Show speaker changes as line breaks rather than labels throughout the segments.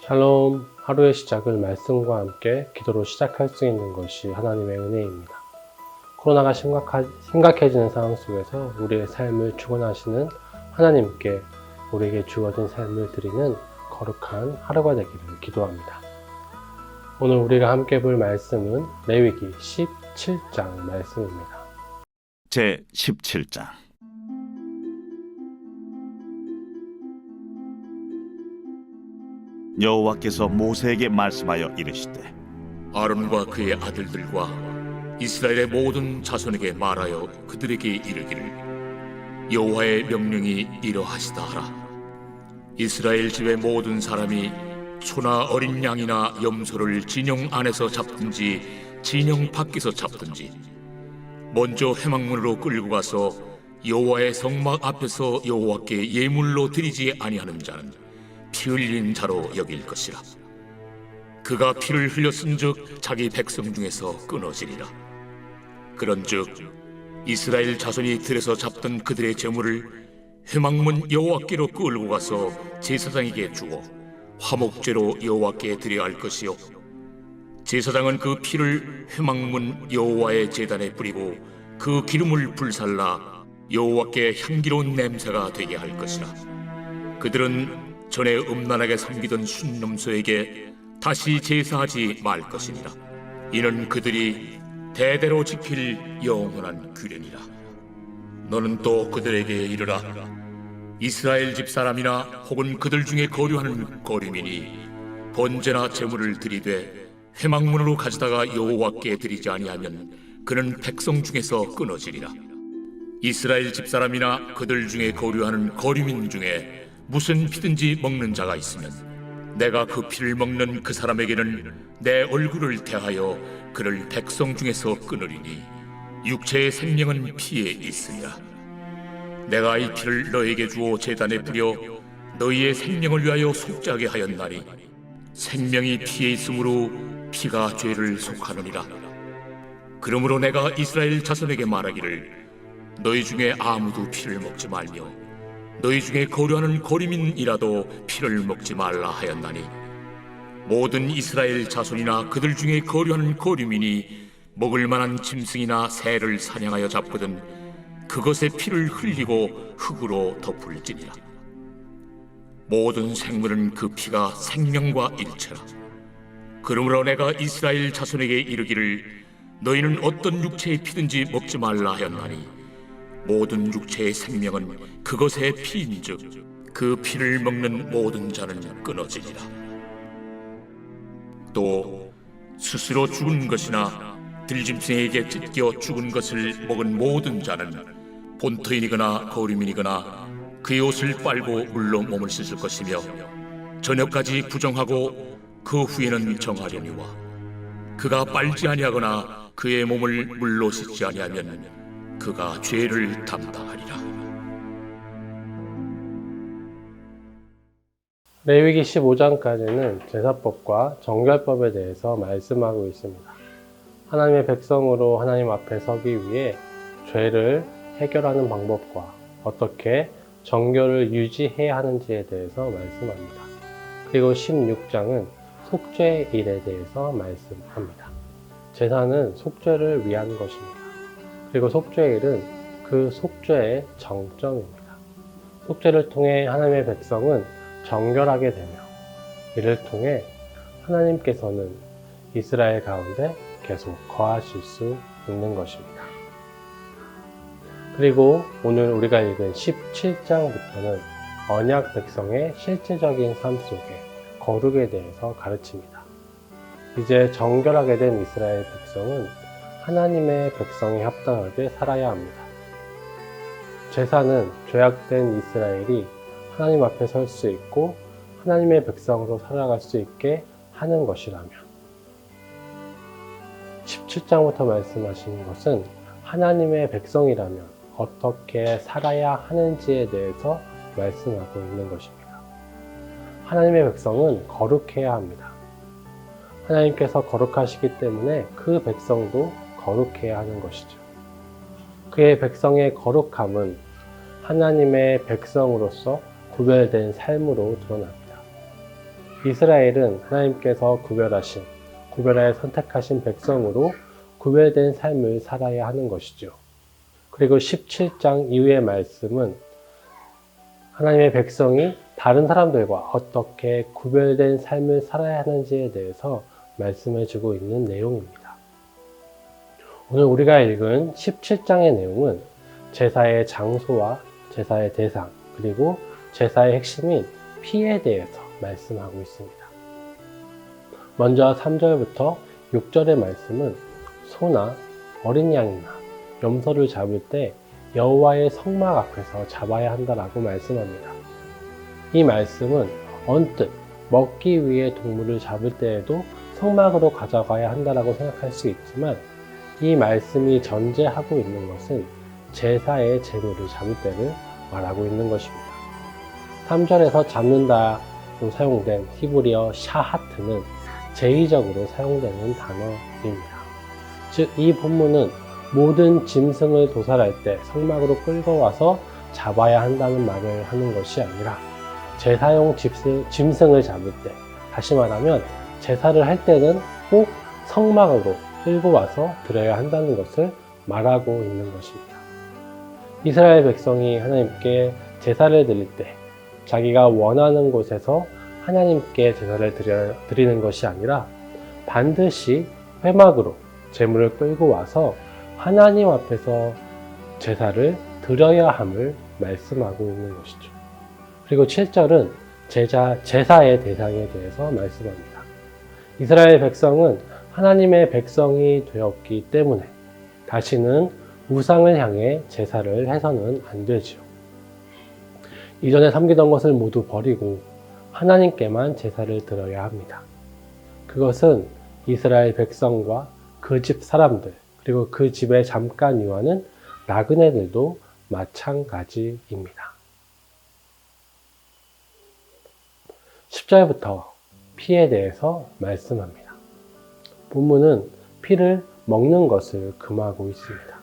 샬롬, 하루의 시작을 말씀과 함께 기도로 시작할 수 있는 것이 하나님의 은혜입니다. 코로나가 심각해지는 상황 속에서 우리의 삶을 주관하시는 하나님께 우리에게 주어진 삶을 드리는 거룩한 하루가 되기를 기도합니다. 오늘 우리가 함께 볼 말씀은 레위기 17장 말씀입니다.
제 17장. 여호와께서 모세에게 말씀하여 이르시되
아론과 그의 아들들과 이스라엘의 모든 자손에게 말하여 그들에게 이르기를 여호와의 명령이 이러하시다 하라. 이스라엘 집의 모든 사람이 소나 어린 양이나 염소를 진영 안에서 잡든지 진영 밖에서 잡든지 먼저 회막문으로 끌고 가서 여호와의 성막 앞에서 여호와께 예물로 드리지 아니하는 자는 피 흘린 자로 여길 것이라. 그가 피를 흘렸은즉 자기 백성 중에서 끊어지리라. 그런즉 이스라엘 자손이 들에서 잡던 그들의 제물을 회막문 여호와께로 끌고 가서 제사장에게 주어 화목제로 여호와께 드려야 할 것이요, 제사장은 그 피를 회막문 여호와의 제단에 뿌리고 그 기름을 불살라 여호와께 향기로운 냄새가 되게 할 것이라. 그들은 전에 음란하게 섬기던 순놈소에게 다시 제사하지 말 것이니라. 이는 그들이 대대로 지킬 영원한 규례니라. 너는 또 그들에게 이르라. 이스라엘 집 사람이나 혹은 그들 중에 거류하는 거류민이 번제나 제물을 드리되 회막문으로 가져다가 여호와께 드리지 아니하면 그는 백성 중에서 끊어지리라. 이스라엘 집 사람이나 그들 중에 거류하는 거류민 중에 무슨 피든지 먹는 자가 있으면 내가 그 피를 먹는 그 사람에게는 내 얼굴을 대하여 그를 백성 중에서 끊으리니 육체의 생명은 피에 있으리라. 내가 이 피를 너에게 주어 제단에 뿌려 너희의 생명을 위하여 속죄하게 하였나니 생명이 피에 있으므로 피가 죄를 속하느니라. 그러므로 내가 이스라엘 자손에게 말하기를 너희 중에 아무도 피를 먹지 말며 너희 중에 거류하는 거류민이라도 피를 먹지 말라 하였나니, 모든 이스라엘 자손이나 그들 중에 거류하는 거류민이 먹을 만한 짐승이나 새를 사냥하여 잡거든 그것의 피를 흘리고 흙으로 덮을지니라. 모든 생물은 그 피가 생명과 일체라. 그러므로 내가 이스라엘 자손에게 이르기를 너희는 어떤 육체의 피든지 먹지 말라 하였나니, 모든 육체의 생명은 그것의 피인즉 그 피를 먹는 모든 자는 끊어지리라. 또 스스로 죽은 것이나 들짐승에게 찢겨 죽은 것을 먹은 모든 자는 본토인이거나 거류민이거나 그의 옷을 빨고 물로 몸을 씻을 것이며 저녁까지 부정하고 그 후에는 정하려니와 그가 빨지 아니하거나 그의 몸을 물로 씻지 아니하면 그가 죄를 담당하리라.
레위기 15장까지는 제사법과 정결법에 대해서 말씀하고 있습니다. 하나님의 백성으로 하나님 앞에 서기 위해 죄를 해결하는 방법과 어떻게 정결을 유지해야 하는지에 대해서 말씀합니다. 그리고 16장은 속죄의 일에 대해서 말씀합니다. 제사는 속죄를 위한 것입니다. 그리고 속죄일은 그 속죄의 정점입니다. 속죄를 통해 하나님의 백성은 정결하게 되며 이를 통해 하나님께서는 이스라엘 가운데 계속 거하실 수 있는 것입니다. 그리고 오늘 우리가 읽은 17장부터는 언약 백성의 실제적인 삶 속에 거룩에 대해서 가르칩니다. 이제 정결하게 된 이스라엘 백성은 하나님의 백성이 합당하게 살아야 합니다. 제사는 죄악된 이스라엘이 하나님 앞에 설 수 있고 하나님의 백성으로 살아갈 수 있게 하는 것이라면, 17장부터 말씀하시는 것은 하나님의 백성이라면 어떻게 살아야 하는지에 대해서 말씀하고 있는 것입니다. 하나님의 백성은 거룩해야 합니다. 하나님께서 거룩하시기 때문에 그 백성도 거룩해야 하는 것이죠. 그의 백성의 거룩함은 하나님의 백성으로서 구별된 삶으로 드러납니다. 이스라엘은 하나님께서 구별하여 선택하신 백성으로 구별된 삶을 살아야 하는 것이죠. 그리고 17장 이후의 말씀은 하나님의 백성이 다른 사람들과 어떻게 구별된 삶을 살아야 하는지에 대해서 말씀해주고 있는 내용입니다. 오늘 우리가 읽은 17장의 내용은 제사의 장소와 제사의 대상, 그리고 제사의 핵심인 피에 대해서 말씀하고 있습니다. 먼저 3절부터 6절의 말씀은 소나 어린 양이나 염소를 잡을 때 여호와의 성막 앞에서 잡아야 한다라고 말씀합니다. 이 말씀은 언뜻 먹기 위해 동물을 잡을 때에도 성막으로 가져가야 한다라고 생각할 수 있지만, 이 말씀이 전제하고 있는 것은 제사의 제물을 잡을 때를 말하고 있는 것입니다. 3절에서 잡는다로 사용된 히브리어 샤하트는 제의적으로 사용되는 단어입니다. 즉, 이 본문은 모든 짐승을 도살할 때 성막으로 끌고 와서 잡아야 한다는 말을 하는 것이 아니라, 제사용 짐승을 잡을 때, 다시 말하면 제사를 할 때는 꼭 성막으로 끌고 와서 드려야 한다는 것을 말하고 있는 것입니다. 이스라엘 백성이 하나님께 제사를 드릴 때 자기가 원하는 곳에서 하나님께 제사를 드리는 것이 아니라 반드시 회막으로 제물을 끌고 와서 하나님 앞에서 제사를 드려야 함을 말씀하고 있는 것이죠. 그리고 7절은 제사의 대상에 대해서 말씀합니다. 이스라엘 백성은 하나님의 백성이 되었기 때문에 다시는 우상을 향해 제사를 해서는 안 되지요. 이전에 섬기던 것을 모두 버리고 하나님께만 제사를 드려야 합니다. 그것은 이스라엘 백성과 그 집 사람들, 그리고 그 집에 잠깐 유하는 나그네들도 마찬가지입니다. 10절부터 피에 대해서 말씀합니다. 본문은 피를 먹는 것을 금하고 있습니다.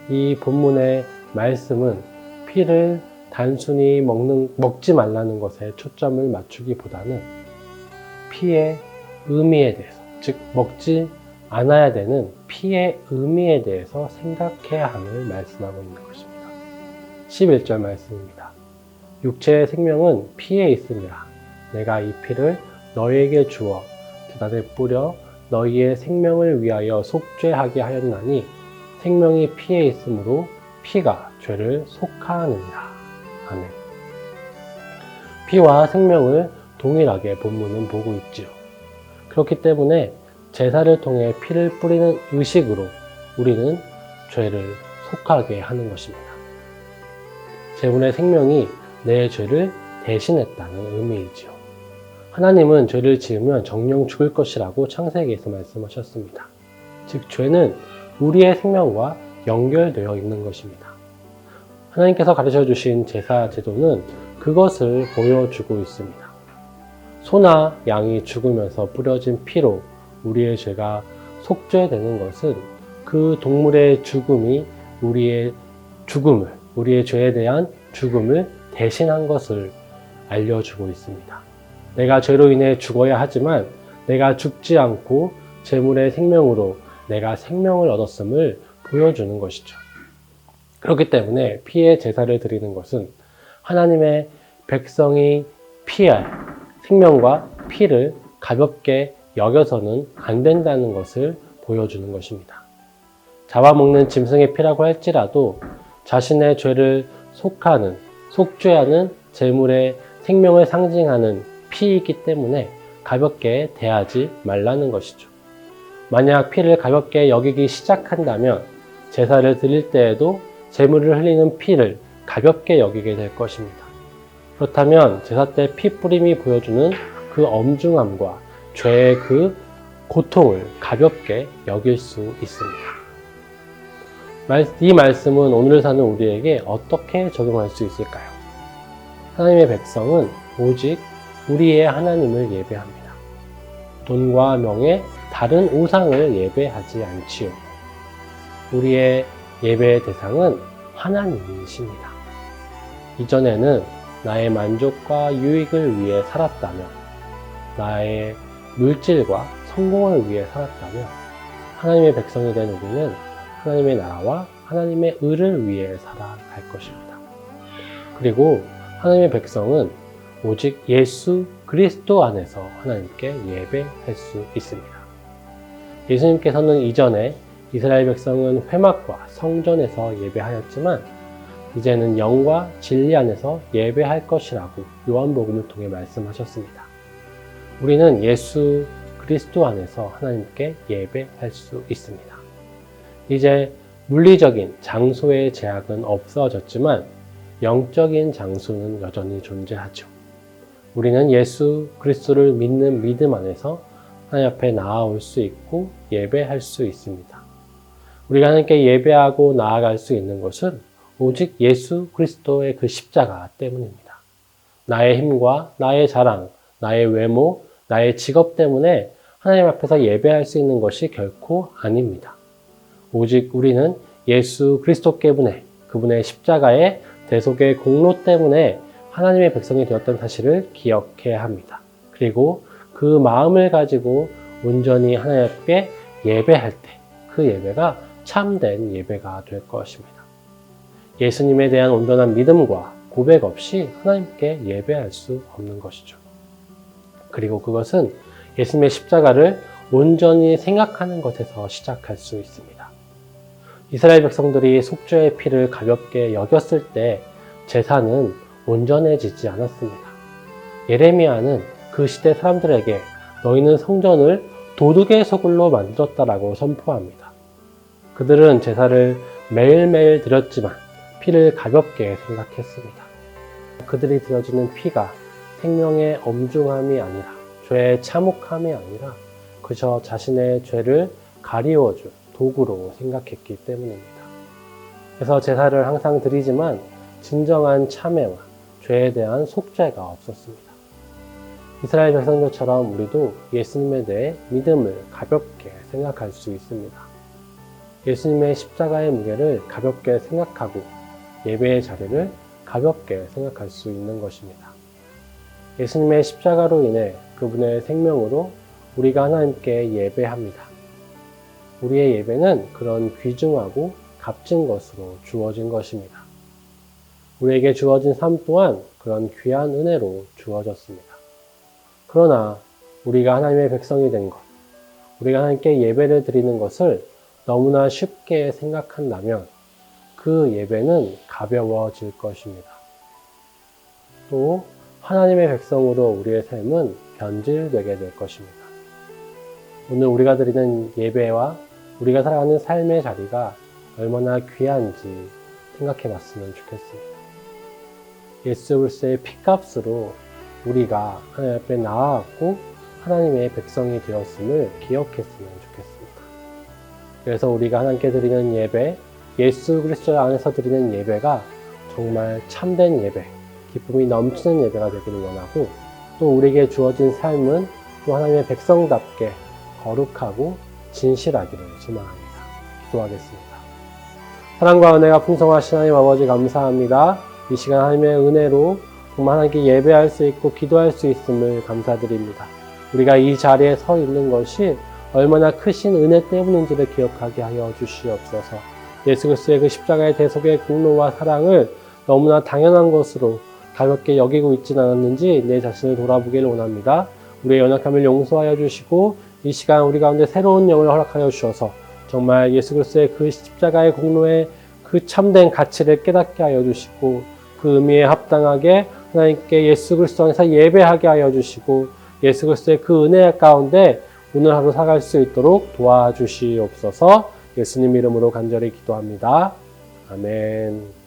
이 본문의 말씀은 피를 단순히 먹지 말라는 것에 초점을 맞추기보다는 피의 의미에 대해서, 즉 먹지 않아야 되는 피의 의미에 대해서 생각해야 함을 말씀하고 있는 것입니다. 11절 말씀입니다. 육체의 생명은 피에 있음이라. 내가 이 피를 너희에게 주어 들단에 뿌려 너희의 생명을 위하여 속죄하게 하였나니 생명이 피에 있으므로 피가 죄를 속하느니라. 아멘. 피와 생명을 동일하게 본문은 보고 있지요. 그렇기 때문에 제사를 통해 피를 뿌리는 의식으로 우리는 죄를 속하게 하는 것입니다. 제물의 생명이 내 죄를 대신했다는 의미이지요. 하나님은 죄를 지으면 정령 죽을 것이라고 창세기에서 말씀하셨습니다. 즉, 죄는 우리의 생명과 연결되어 있는 것입니다. 하나님께서 가르쳐 주신 제사 제도는 그것을 보여주고 있습니다. 소나 양이 죽으면서 뿌려진 피로 우리의 죄가 속죄되는 것은 그 동물의 죽음이 우리의 죄에 대한 죽음을 대신한 것을 알려주고 있습니다. 내가 죄로 인해 죽어야 하지만 내가 죽지 않고 제물의 생명으로 내가 생명을 얻었음을 보여주는 것이죠. 그렇기 때문에 피의 제사를 드리는 것은 하나님의 백성이 피할 생명과 피를 가볍게 여겨서는 안 된다는 것을 보여주는 것입니다. 잡아먹는 짐승의 피라고 할지라도 자신의 죄를 속죄하는 제물의 생명을 상징하는 피이기 때문에 가볍게 대하지 말라는 것이죠. 만약 피를 가볍게 여기기 시작한다면 제사를 드릴 때에도 제물을 흘리는 피를 가볍게 여기게 될 것입니다. 그렇다면 제사 때 피 뿌림이 보여주는 그 엄중함과 죄의 그 고통을 가볍게 여길 수 있습니다. 이 말씀은 오늘을 사는 우리에게 어떻게 적용할 수 있을까요? 하나님의 백성은 오직 우리의 하나님을 예배합니다. 돈과 명예, 다른 우상을 예배하지 않지요. 우리의 예배의 대상은 하나님이십니다. 이전에는 나의 만족과 유익을 위해 살았다면 나의 물질과 성공을 위해 살았다면 하나님의 백성이 된 우리는 하나님의 나라와 하나님의 의를 위해 살아갈 것입니다. 그리고 하나님의 백성은 오직 예수 그리스도 안에서 하나님께 예배할 수 있습니다. 예수님께서는 이전에 이스라엘 백성은 회막과 성전에서 예배하였지만 이제는 영과 진리 안에서 예배할 것이라고 요한복음을 통해 말씀하셨습니다. 우리는 예수 그리스도 안에서 하나님께 예배할 수 있습니다. 이제 물리적인 장소의 제약은 없어졌지만 영적인 장소는 여전히 존재하죠. 우리는 예수 그리스도를 믿는 믿음 안에서 하나님 앞에 나아올 수 있고 예배할 수 있습니다. 우리가 하나님께 예배하고 나아갈 수 있는 것은 오직 예수 그리스도의 그 십자가 때문입니다. 나의 힘과 나의 자랑, 나의 외모, 나의 직업 때문에 하나님 앞에서 예배할 수 있는 것이 결코 아닙니다. 오직 우리는 예수 그리스도께분의 그분의 십자가의 대속의 공로 때문에 하나님의 백성이 되었던 사실을 기억해야 합니다. 그리고 그 마음을 가지고 온전히 하나님 앞에 예배할 때 그 예배가 참된 예배가 될 것입니다. 예수님에 대한 온전한 믿음과 고백 없이 하나님께 예배할 수 없는 것이죠. 그리고 그것은 예수님의 십자가를 온전히 생각하는 것에서 시작할 수 있습니다. 이스라엘 백성들이 속죄의 피를 가볍게 여겼을 때 제사는 온전해지지 않았습니다. 예레미야는 그 시대 사람들에게 너희는 성전을 도둑의 소굴로 만들었다라고 선포합니다. 그들은 제사를 매일매일 드렸지만 피를 가볍게 생각했습니다. 그들이 드려지는 피가 생명의 엄중함이 아니라 죄의 참혹함이 아니라 그저 자신의 죄를 가리워줄 도구로 생각했기 때문입니다. 그래서 제사를 항상 드리지만 진정한 참회와 죄에 대한 속죄가 없었습니다. 이스라엘 백성들처럼 우리도 예수님에 대해 믿음을 가볍게 생각할 수 있습니다. 예수님의 십자가의 무게를 가볍게 생각하고 예배의 자리를 가볍게 생각할 수 있는 것입니다. 예수님의 십자가로 인해 그분의 생명으로 우리가 하나님께 예배합니다. 우리의 예배는 그런 귀중하고 값진 것으로 주어진 것입니다. 우리에게 주어진 삶 또한 그런 귀한 은혜로 주어졌습니다. 그러나 우리가 하나님의 백성이 된 것, 우리가 하나님께 예배를 드리는 것을 너무나 쉽게 생각한다면 그 예배는 가벼워질 것입니다. 또 하나님의 백성으로 우리의 삶은 변질되게 될 것입니다. 오늘 우리가 드리는 예배와 우리가 살아가는 삶의 자리가 얼마나 귀한지 생각해 봤으면 좋겠습니다. 예수 그리스도의 피값으로 우리가 하나님 앞에 나아갔고 하나님의 백성이 되었음을 기억했으면 좋겠습니다. 그래서 우리가 하나님께 드리는 예배, 예수 그리스도 안에서 드리는 예배가 정말 참된 예배, 기쁨이 넘치는 예배가 되기를 원하고 또 우리에게 주어진 삶은 또 하나님의 백성답게 거룩하고 진실하기를 소망합니다. 기도하겠습니다. 사랑과 은혜가 풍성하신 하나님 아버지 감사합니다. 이 시간 하나님의 은혜로 정말 하나님께 예배할 수 있고 기도할 수 있음을 감사드립니다. 우리가 이 자리에 서 있는 것이 얼마나 크신 은혜 때문인지를 기억하게 하여 주시옵소서. 예수 그리스도의 그 십자가의 대속의 공로와 사랑을 너무나 당연한 것으로 가볍게 여기고 있지는 않았는지 내 자신을 돌아보기를 원합니다. 우리의 연약함을 용서하여 주시고 이 시간 우리 가운데 새로운 영을 허락하여 주셔서 정말 예수 그리스도의 그 십자가의 공로의 그 참된 가치를 깨닫게 하여 주시고 그 의미에 합당하게 하나님께 예수 그리스도 안에서 예배하게 하여 주시고 예수 그리스도의 그 은혜 가운데 오늘 하루 살아갈 수 있도록 도와주시옵소서. 예수님 이름으로 간절히 기도합니다. 아멘.